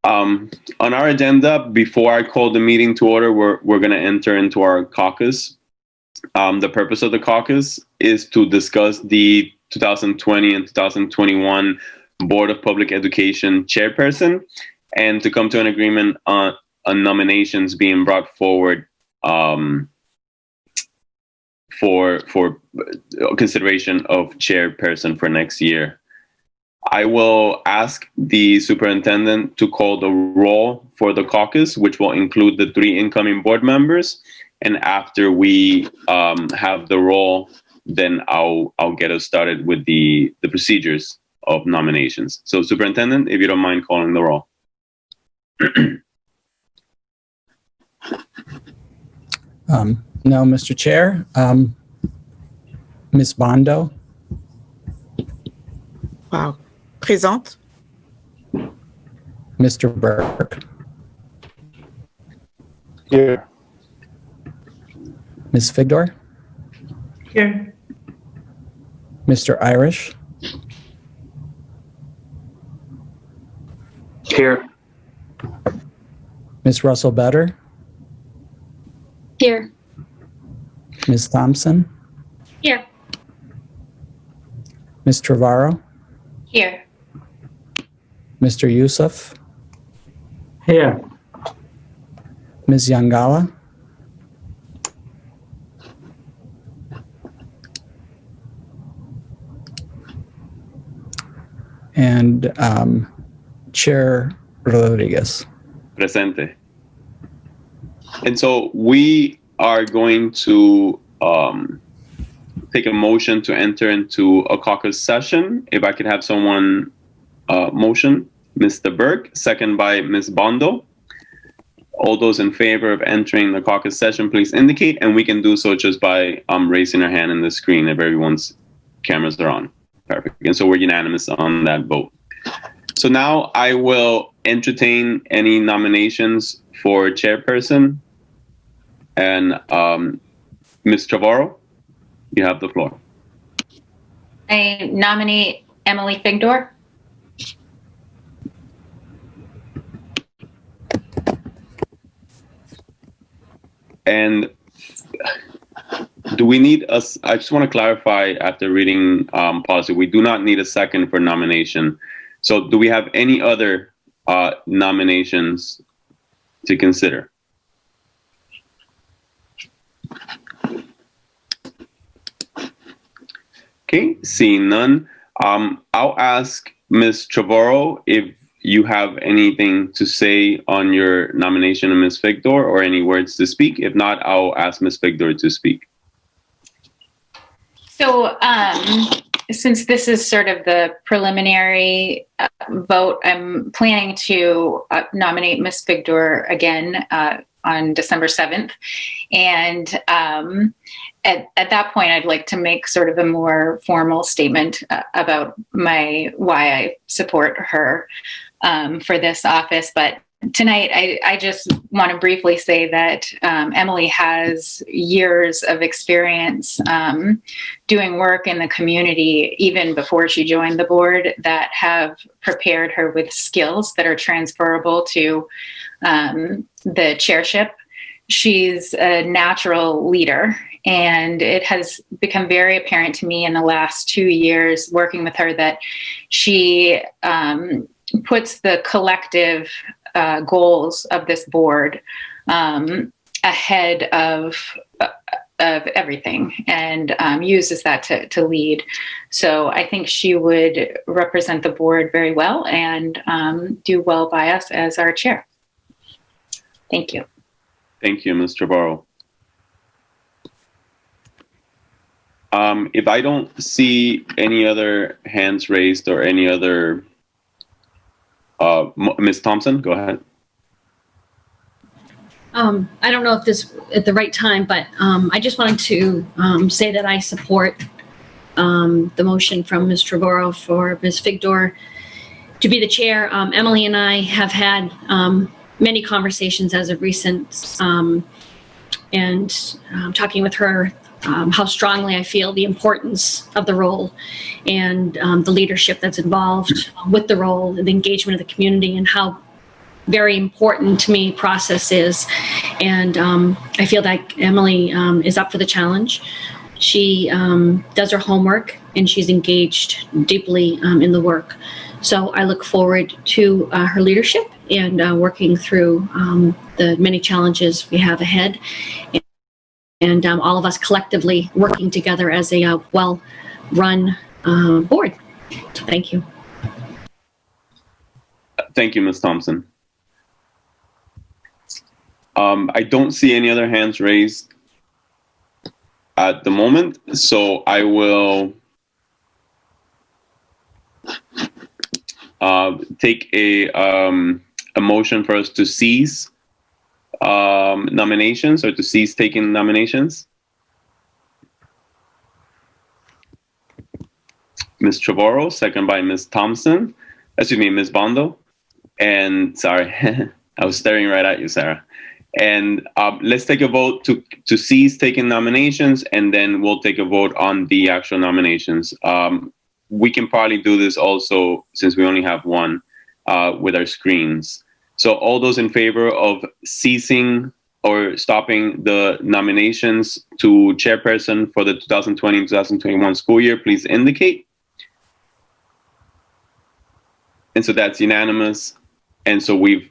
On our agenda, before I call the meeting to order, we're going to enter into our caucus. The purpose of the caucus is to discuss the 2020 and 2021 Board of Public Education chairperson and to come to an agreement on nominations being brought forward for consideration of chairperson for next year. I will ask the superintendent to call the roll for the caucus, which will include the 3 incoming board members. And after we have the roll, then I'll get us started with the procedures of nominations. So superintendent, if you don't mind calling the roll. No, Mr. Chair. Ms. Bondo. Wow. Présente. Mr. Burke. Here. Ms. Figdor. Here. Mr. Irish. Here. Ms. Russell Better. Here. Ms. Thompson. Here. Ms. Trevorrow. Here. Mr. Youssef. Here. Ms. Yangala. And Chair Rodriguez. Presente. And so we are going to take a motion to enter into a caucus session. If I could have someone motion, Mr. Burke, second by Ms. Bondo. All those in favor of entering the caucus session, please indicate, and we can do so just by raising our hand in the screen if everyone's cameras are on. Perfect. And so we're unanimous on that vote. So now I will entertain any nominations for chairperson. And Ms. Trevorrow, you have the floor. I nominate Emily Figdor. And do we need us? I just want to clarify after reading policy, we do not need a second for nomination. So do we have any other nominations to consider? Okay, seeing none, I'll ask Ms. Trevorrow if you have anything to say on your nomination of Ms. Figdor or any words to speak. If not, I'll ask Ms. Figdor to speak. So since this is sort of the preliminary vote, I'm planning to nominate Ms. Figdor again on December 7th. And at that point, I'd like to make sort of a more formal statement about why I support her for this office. But tonight, I just want to briefly say that Emily has years of experience doing work in the community, even before she joined the board, that have prepared her with skills that are transferable to the chairship. She's a natural leader, and it has become very apparent to me in the last 2 years working with her that she puts the collective goals of this board ahead of everything, and uses that to lead. So I think she would represent the board very well and do well by us as our chair. Thank you. Thank you, Ms. Trevorrow. If I don't see any other hands raised or any other, Ms. Thompson, go ahead. I don't know if this at the right time, but I just wanted to say that I support the motion from Ms. Trevorrow for Ms. Figdor to be the chair. Emily and I have had many conversations as of recent, and talking with her how strongly I feel the importance of the role and the leadership that's involved with the role, the engagement of the community, and how very important to me process is. And I feel like Emily is up for the challenge. She does her homework and she's engaged deeply in the work. So I look forward to her leadership and working through the many challenges we have ahead. And all of us collectively working together as a well-run board. So thank you. Thank you, Ms. Thompson. I don't see any other hands raised at the moment, so I will take a motion for us to cease nominations, or to cease taking nominations. Ms. Trevorrow, second by Ms. Thompson. Excuse me, Ms. Bondo. And sorry, I was staring right at you, Sarah. And let's take a vote to cease taking nominations, and then we'll take a vote on the actual nominations. We can probably do this also, since we only have one, with our screens. So all those in favor of ceasing or stopping the nominations to chairperson for the 2020-2021 school year, please indicate. And so that's unanimous. And so we've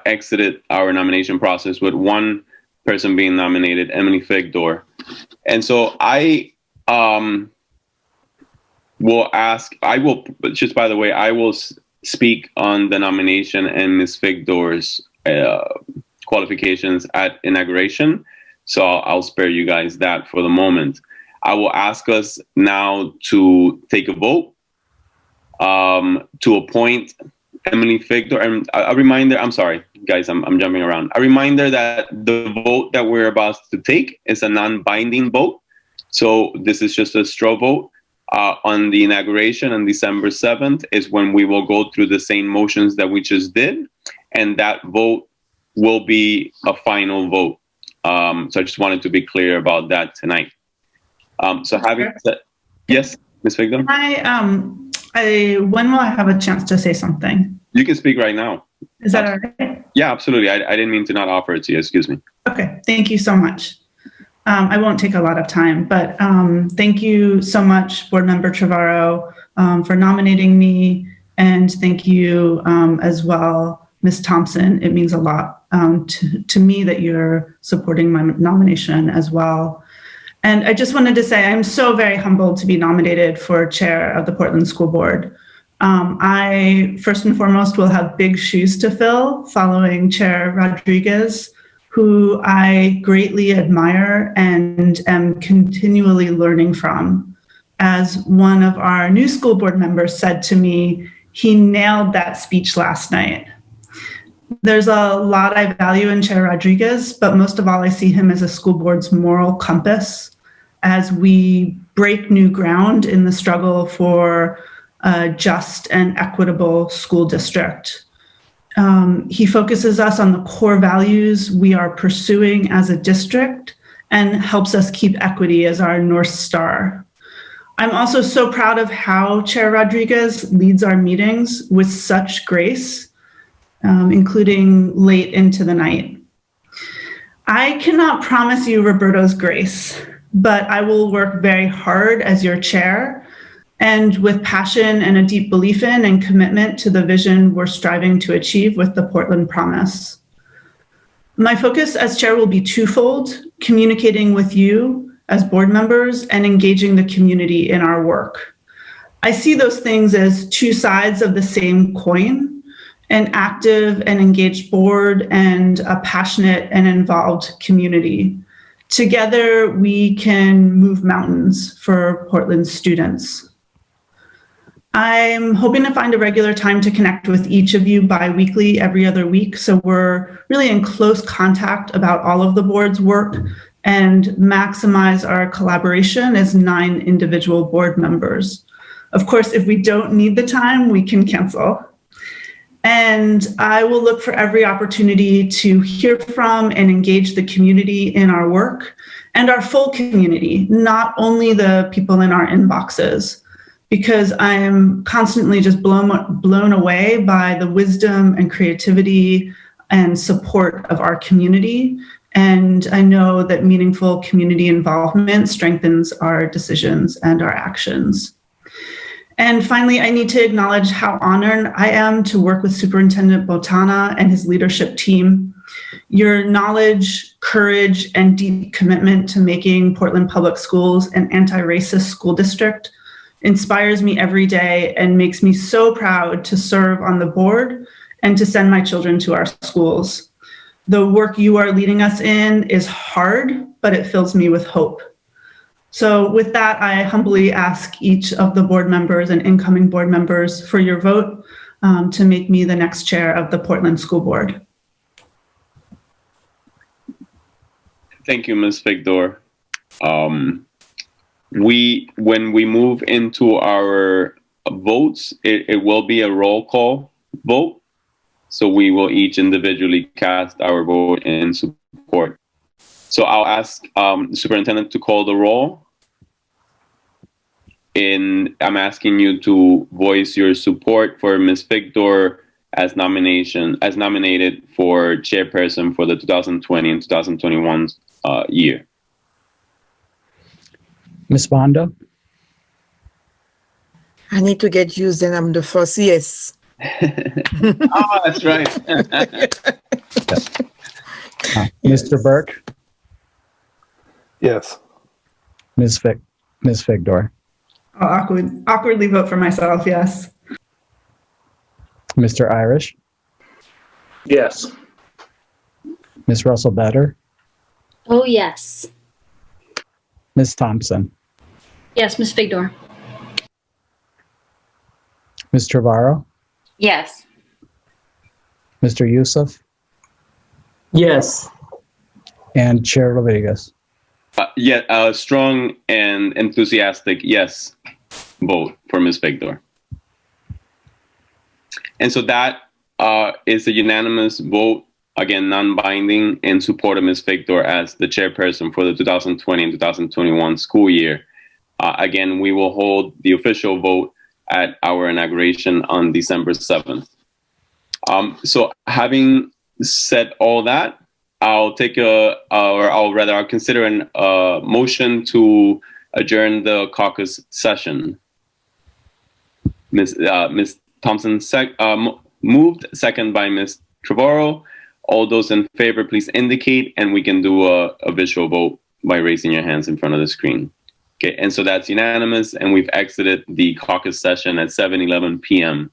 exited our nomination process with one person being nominated, Emily Figdor. And so I will just by the way, I will speak on the nomination and Ms. Figdor's qualifications at inauguration. So I'll spare you guys that for the moment. I will ask us now to take a vote to appoint Emily Figdor. And a reminder, I'm sorry, guys, I'm jumping around. A reminder that the vote that we're about to take is a non-binding vote. So this is just a straw vote. On the inauguration on December 7th is when we will go through the same motions that we just did. And that vote will be a final vote. So I just wanted to be clear about that tonight. So having said, yes, Ms. Figdor? When will I have a chance to say something? You can speak right now. Is that all right? Yeah, absolutely. I didn't mean to not offer it to you. Excuse me. Okay, thank you so much. I won't take a lot of time, but thank you so much, Board Member Trevorrow, for nominating me. And thank you as well, Ms. Thompson. It means a lot to me that you're supporting my nomination as well. And I just wanted to say I'm so very humbled to be nominated for chair of the Portland School Board. I, first and foremost, will have big shoes to fill following Chair Rodriguez, who I greatly admire and am continually learning from. As one of our new school board members said to me, he nailed that speech last night. There's a lot I value in Chair Rodriguez, but most of all, I see him as a school board's moral compass as we break new ground in the struggle for a just and equitable school district. He focuses us on the core values we are pursuing as a district and helps us keep equity as our North Star. I'm also so proud of how Chair Rodriguez leads our meetings with such grace, including late into the night. I cannot promise you Roberto's grace, but I will work very hard as your chair and with passion and a deep belief in and commitment to the vision we're striving to achieve with the Portland Promise. My focus as chair will be twofold: communicating with you as board members and engaging the community in our work. I see those things as two sides of the same coin: an active and engaged board and a passionate and involved community. Together, we can move mountains for Portland students. I'm hoping to find a regular time to connect with each of you bi-weekly, every other week, so we're really in close contact about all of the board's work and maximize our collaboration as 9 individual board members. Of course, if we don't need the time, we can cancel. And I will look for every opportunity to hear from and engage the community in our work and our full community, not only the people in our inboxes, because I am constantly just blown away by the wisdom and creativity and support of our community. And I know that meaningful community involvement strengthens our decisions and our actions. And finally, I need to acknowledge how honored I am to work with Superintendent Botana and his leadership team. Your knowledge, courage, and deep commitment to making Portland Public Schools an anti-racist school district inspires me every day and makes me so proud to serve on the board and to send my children to our schools. The work you are leading us in is hard, but it fills me with hope. So with that, I humbly ask each of the board members and incoming board members for your vote to make me the next chair of the Portland School Board. Thank you, Ms. Figdor. When we move into our votes, it will be a roll call vote. So we will each individually cast our vote in support. So I'll ask the superintendent to call the roll. I'm asking you to voice your support for Ms. Figdor as nominated for chairperson for the 2020 and 2021 year. Ms. Bondo, I need to get used and I'm the first yes. Oh, that's right. Mr. Burke, Yes. Ms. Figdor, I'll awkwardly vote for myself, yes. Mr. Irish, Yes. Ms. Russell Better, Oh, yes. Ms. Thompson, Yes, Ms. Figdor. Ms. Trevorrow, Yes. Mr. Youssef, Yes. and Chair Rodriguez. Strong and enthusiastic yes vote for Ms. Figdor. And so that is a unanimous vote, again, non-binding, in support of Ms. Figdor as the chairperson for the 2020 and 2021 school year. Again, we will hold the official vote at our inauguration on December 7th. So having said all that, I'll consider a motion to adjourn the caucus session. Ms. Thompson moved, second by Ms. Trevorrow. All those in favor, please indicate, and we can do a visual vote by raising your hands in front of the screen. Okay, and so that's unanimous, and we've exited the caucus session at 7:11 p.m.